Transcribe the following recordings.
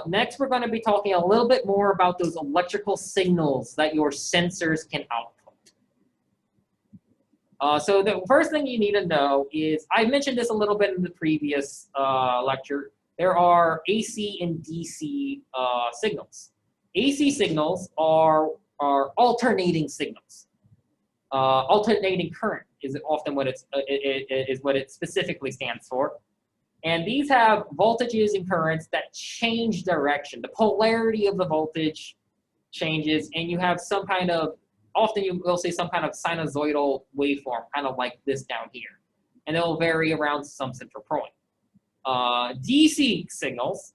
Next, we're going to be talking a little bit more about those electrical signals that your sensors can output. So the first thing you need to know is, I mentioned this a little bit in the previous lecture, there are AC and DC signals. AC signals are alternating signals. Alternating current is often what it specifically stands for. And these have voltages and currents that change direction. The polarity of the voltage changes, and you have some kind of, often you will see some kind of sinusoidal waveform, kind of like this down here. And it will vary around some central point. DC signals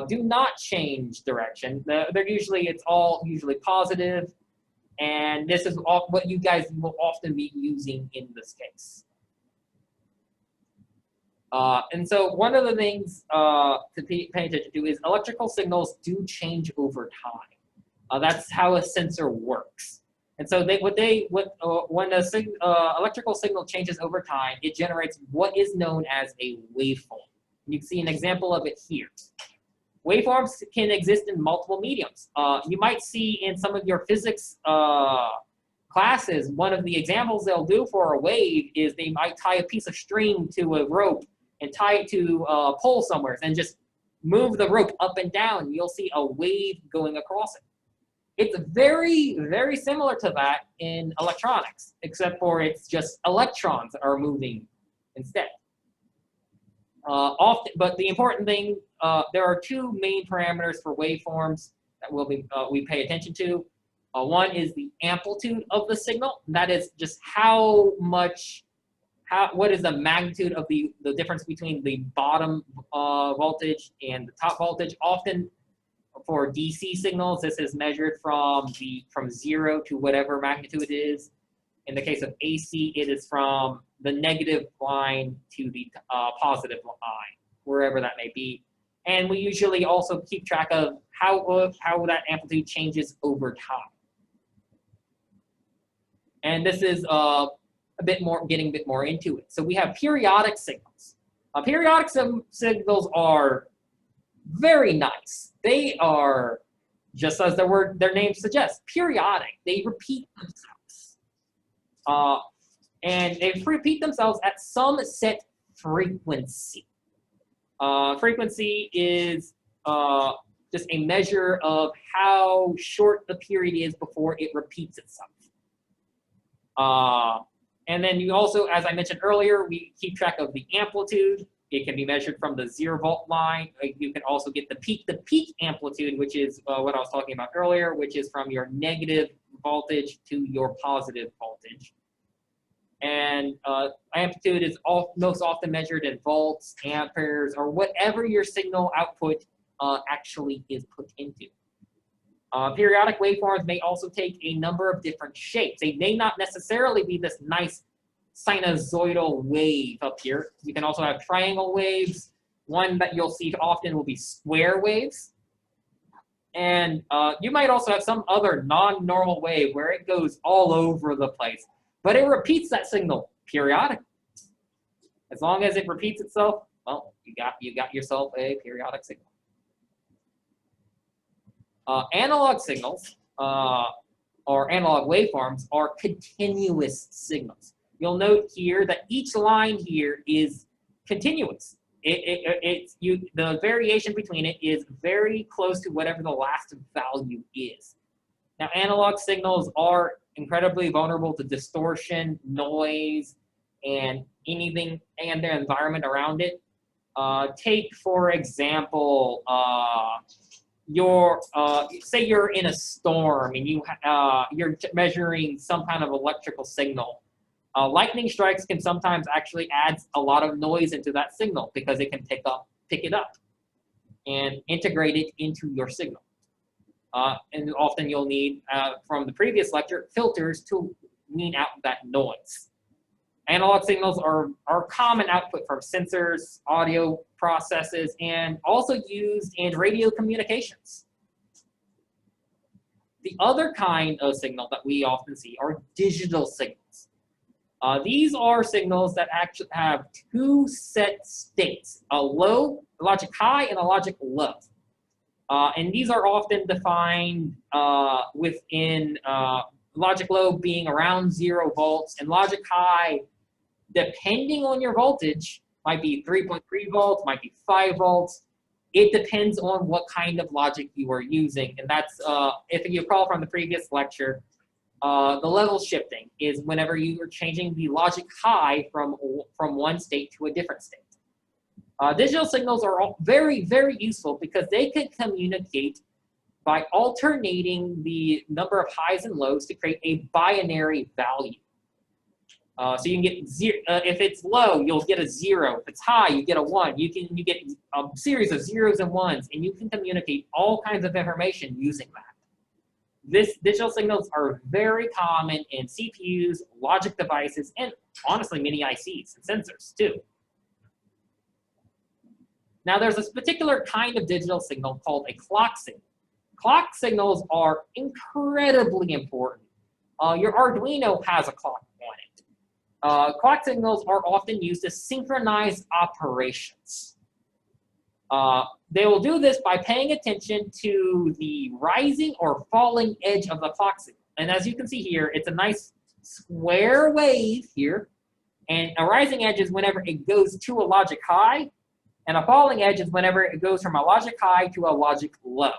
do not change direction. It's all usually positive, and this is what you guys will often be using in this case. And so one of the things to pay attention to is electrical signals do change over time. That's how a sensor works. And so when a electrical signal changes over time, it generates what is known as a waveform. You can see an example of it here. Waveforms can exist in multiple mediums. You might see in some of your physics classes, one of the examples they'll do for a wave is they might tie a piece of string to a rope and tie it to a pole somewhere and just move the rope up and down. You'll see a wave going across it. It's very, very similar to that in electronics, except for it's just electrons that are moving instead. But the important thing, there are two main parameters for waveforms that we pay attention to. One is the amplitude of the signal. That is just what is the magnitude of the difference between the bottom voltage and the top voltage. Often for DC signals, this is measured from 0 to whatever magnitude it is. In the case of AC, it is from the negative line to the positive line, wherever that may be. And we usually also keep track of how that amplitude changes over time. And this is getting a bit more into it. So we have periodic signals. Periodic signals are very nice. They are, just as their name suggests, periodic. They repeat themselves. And they repeat themselves at some set frequency. Frequency is just a measure of how short the period is before it repeats itself. And then you also, as I mentioned earlier, we keep track of the amplitude. It can be measured from the 0-volt line. You can also get the peak amplitude, which is what I was talking about earlier, which is from your negative voltage to your positive voltage. And amplitude is most often measured in volts, amperes, or whatever your signal output actually is put into. Periodic waveforms may also take a number of different shapes. They may not necessarily be this nice sinusoidal wave up here. You can also have triangle waves. One that you'll see often will be square waves. And you might also have some other non-normal wave where it goes all over the place, but it repeats that signal periodically. As long as it repeats itself, well, you got yourself a periodic signal. Analog signals, or analog waveforms, are continuous signals. You'll note here that each line here is continuous. The variation between it is very close to whatever the last value is. Now, analog signals are incredibly vulnerable to distortion, noise, and anything and their environment around it. Take, for example, say you're in a storm and you're measuring some kind of electrical signal. Lightning strikes can sometimes actually add a lot of noise into that signal because it can pick it up and integrate it into your signal. And often you'll need, from the previous lecture, filters to wean out that noise. Analog signals are common output from sensors, audio processes, and also used in radio communications. The other kind of signal that we often see are digital signals. These are signals that actually have two set states, a logic high and a logic low. And these are often defined within logic low being around 0 volts, and logic high, depending on your voltage, might be 3.3 volts, might be 5 volts. It depends on what kind of logic you are using. And that's, if you recall from the previous lecture, the level shifting is whenever you are changing the logic high from one state to a different state. Digital signals are all very, very useful because they can communicate by alternating the number of highs and lows to create a binary value. So you can get zero. If it's low, you'll get a 0. If it's high, you get a 1. You get a series of 0s and 1s, and you can communicate all kinds of information using that. Digital signals are very common in CPUs, logic devices, and honestly, many ICs and sensors too. Now, there's this particular kind of digital signal called a clock signal. Clock signals are incredibly important. Your Arduino has a clock on it. Clock signals are often used to synchronize operations. They will do this by paying attention to the rising or falling edge of the clock signal. And as you can see here, it's a nice square wave here. And a rising edge is whenever it goes to a logic high, and a falling edge is whenever it goes from a logic high to a logic low.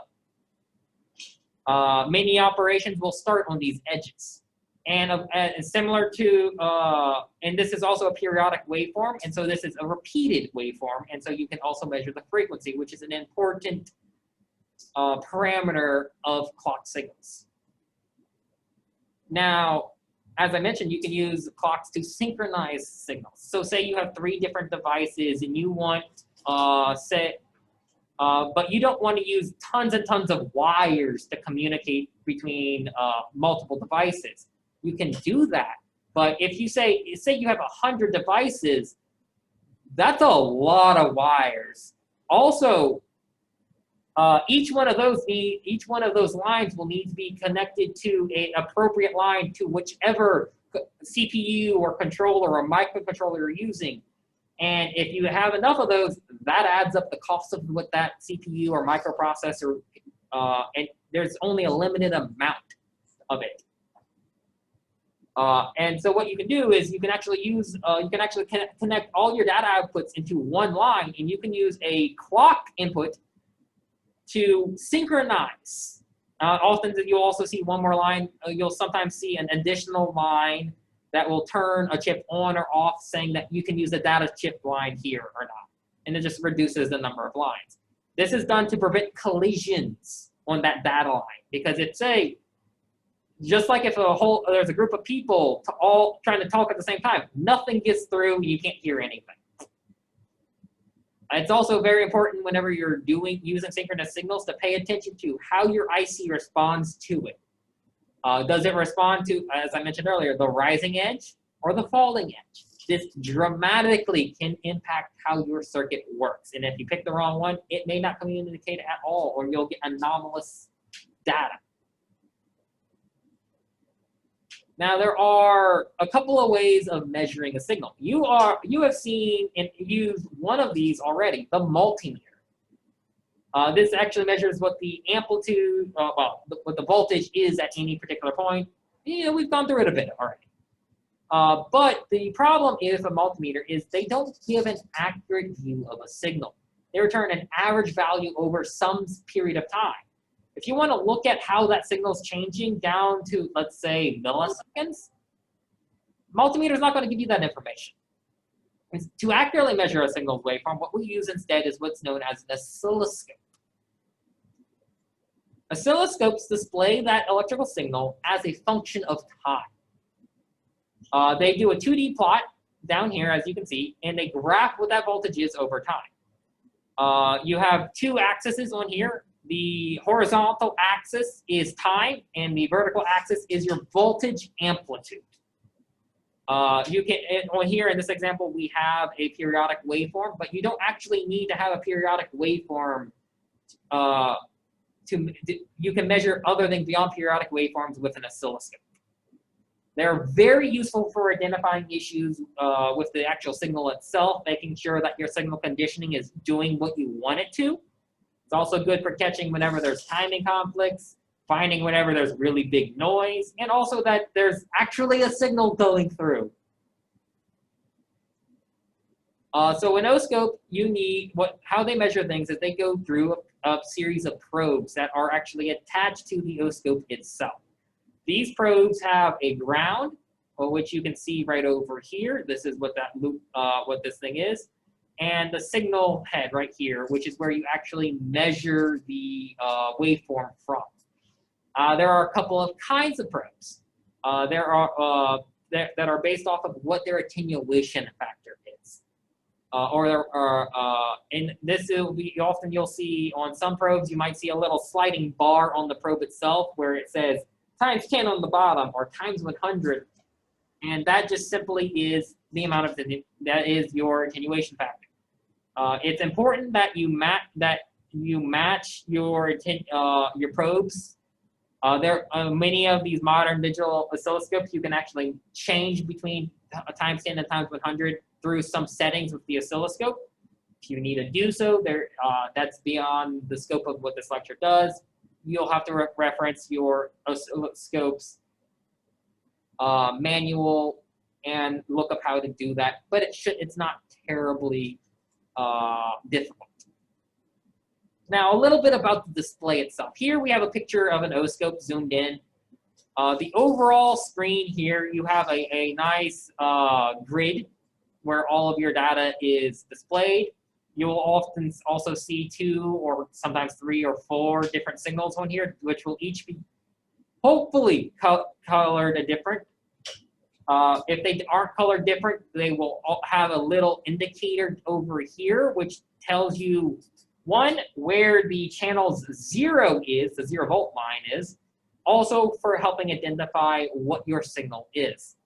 Many operations will start on these edges. And similar to, and this is also a periodic waveform, and so this is a repeated waveform, and so you can also measure the frequency, which is an important parameter of clock signals. Now, as I mentioned, you can use clocks to synchronize signals. So say you have 3 different devices and you want, but you don't want to use tons and tons of wires to communicate between multiple devices. You can do that, but if you say you have 100 devices, that's a lot of wires. Also, each one of those lines will need to be connected to an appropriate line to whichever CPU or controller or microcontroller you're using. And if you have enough of those, that adds up the cost of what that CPU or microprocessor, and there's only a limited amount of it. And so what you can do is you can actually connect all your data outputs into one line, and you can use a clock input to synchronize. Often you'll also see one more line. You'll sometimes see an additional line that will turn a chip on or off, saying that you can use the data chip line here or not. And it just reduces the number of lines. This is done to prevent collisions on that data line, because it's just like if there's a group of people all trying to talk at the same time, nothing gets through, you can't hear anything. It's also very important whenever you're using synchronous signals to pay attention to how your IC responds to it. Does it respond to, as I mentioned earlier, the rising edge or the falling edge? This dramatically can impact how your circuit works. And if you pick the wrong one, it may not communicate at all, or you'll get anomalous data. Now, there are a couple of ways of measuring a signal. You have seen and used one of these already, the multimeter. This actually measures what the amplitude, what the voltage is at any particular point. We've gone through it a bit already. But the problem is a multimeter is they don't give an accurate view of a signal. They return an average value over some period of time. If you want to look at how that signal is changing down to, let's say, milliseconds, multimeter is not going to give you that information. To accurately measure a signal waveform, what we use instead is what's known as an oscilloscope. Oscilloscopes display that electrical signal as a function of time. They do a 2D plot down here, as you can see, and they graph what that voltage is over time. You have 2 axes on here. The horizontal axis is time, and the vertical axis is your voltage amplitude. You can, on here in this example, we have a periodic waveform, but you don't actually need to have a periodic waveform you can measure other than beyond periodic waveforms with an oscilloscope. They're very useful for identifying issues with the actual signal itself, making sure that your signal conditioning is doing what you want it to. It's also good for catching whenever there's timing conflicts, finding whenever there's really big noise, and also that there's actually a signal going through. So an oscope, you need, how they measure things is they go through a series of probes that are actually attached to the oscope itself. These probes have a ground, which you can see right over here. This is what that loop, what this thing is, and the signal head right here, which is where you actually measure the waveform from. There are a couple of kinds of probes. There are that are based off of what their attenuation factor is. And this will be often you'll see on some probes, you might see a little sliding bar on the probe itself where it says times 10 on the bottom or times 100. And that just simply is the amount of, that is your attenuation factor. It's important that you match your probes. There are many of these modern digital oscilloscopes, you can actually change between times 10 and times 100 through some settings with the oscilloscope. If you need to do so, that's beyond the scope of what this lecture does. You'll have to reference your oscilloscope's manual and look up how to do that, but it's not terribly difficult. Now, a little bit about the display itself. Here we have a picture of an oscope zoomed in. The overall screen here, you have a nice grid where all of your data is displayed. You will often also see 2 or sometimes 3 or 4 different signals on here, which will each be hopefully colored different. If they aren't colored different, they will have a little indicator over here, which tells you, one, where the channel's 0 is, the 0 volt line is, also for helping identify what your signal is.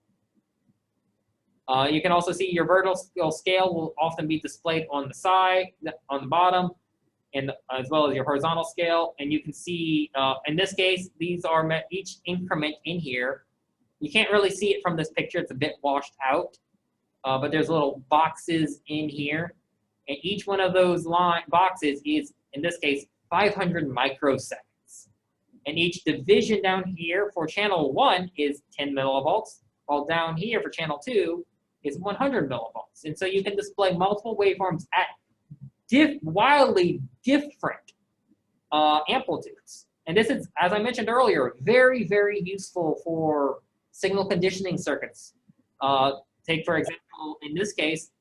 You can also see your vertical scale will often be displayed on the side, on the bottom, and as well as your horizontal scale. And you can see, in this case, these are each increment in here. You can't really see it from this picture. It's a bit washed out, but there's little boxes in here. And each one of those boxes is, in this case, 500 microseconds. And each division down here for channel 1 is 10 millivolts, while down here for channel 2 is 100 millivolts. And so you can display multiple waveforms at wildly different amplitudes. And this is, as I mentioned earlier, very, very useful for signal conditioning circuits. Take, for example, in this case,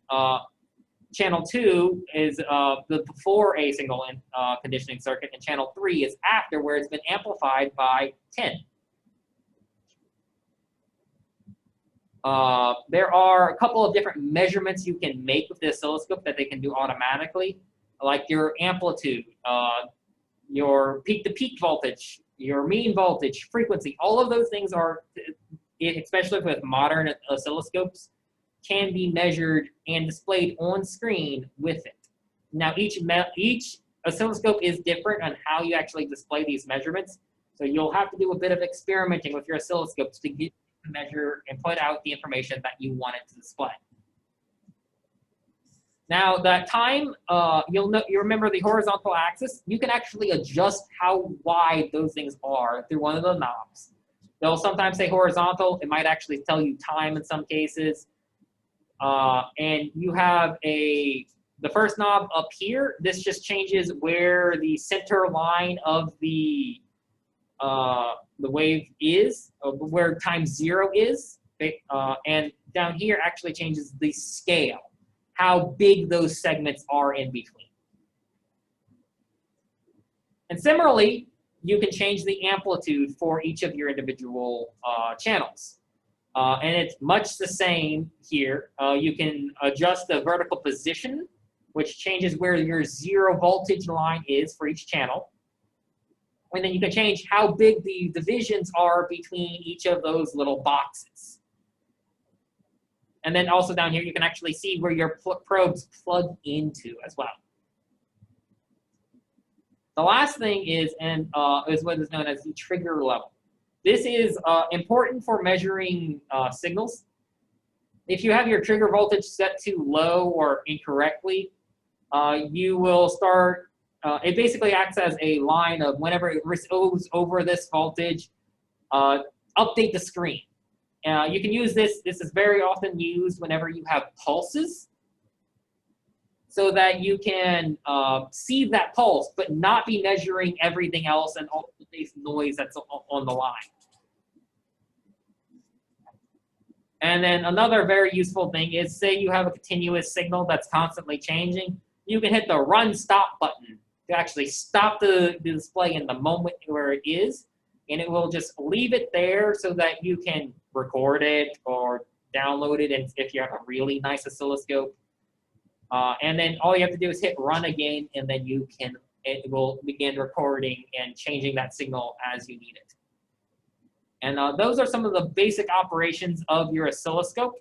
channel 2 is before a signal conditioning circuit, and channel 3 is after, where it's been amplified by 10. There are a couple of different measurements you can make with the oscilloscope that they can do automatically, like your amplitude, your peak-to-peak voltage, your mean voltage, frequency. All of those things are, especially with modern oscilloscopes, can be measured and displayed on screen with it. Now, each oscilloscope is different on how you actually display these measurements, so you'll have to do a bit of experimenting with your oscilloscopes to get to measure and put out the information that you want it to display. Now, that time, you remember the horizontal axis. You can actually adjust how wide those things are through one of the knobs. They'll sometimes say horizontal. It might actually tell you time in some cases. And you have the first knob up here. This just changes where the center line of the wave is, where time 0 is. And down here actually changes the scale, how big those segments are in between. And similarly, you can change the amplitude for each of your individual channels. And it's much the same here. You can adjust the vertical position, which changes where your 0 voltage line is for each channel. And then you can change how big the divisions are between each of those little boxes. And then also down here, you can actually see where your probes plug into as well. The last thing is what is known as the trigger level. This is important for measuring signals. If you have your trigger voltage set too low or incorrectly, you will start it basically acts as a line of whenever it goes over this voltage, update the screen. You can use this. This is very often used whenever you have pulses, so that you can see that pulse, but not be measuring everything else and all this noise that's on the line. And then another very useful thing is, say you have a continuous signal that's constantly changing, you can hit the run stop button to actually stop the display in the moment where it is, and it will just leave it there so that you can record it or download it, and if you have a really nice oscilloscope. And then all you have to do is hit run again, and then it will begin recording and changing that signal as you need it. And those are some of the basic operations of your oscilloscope.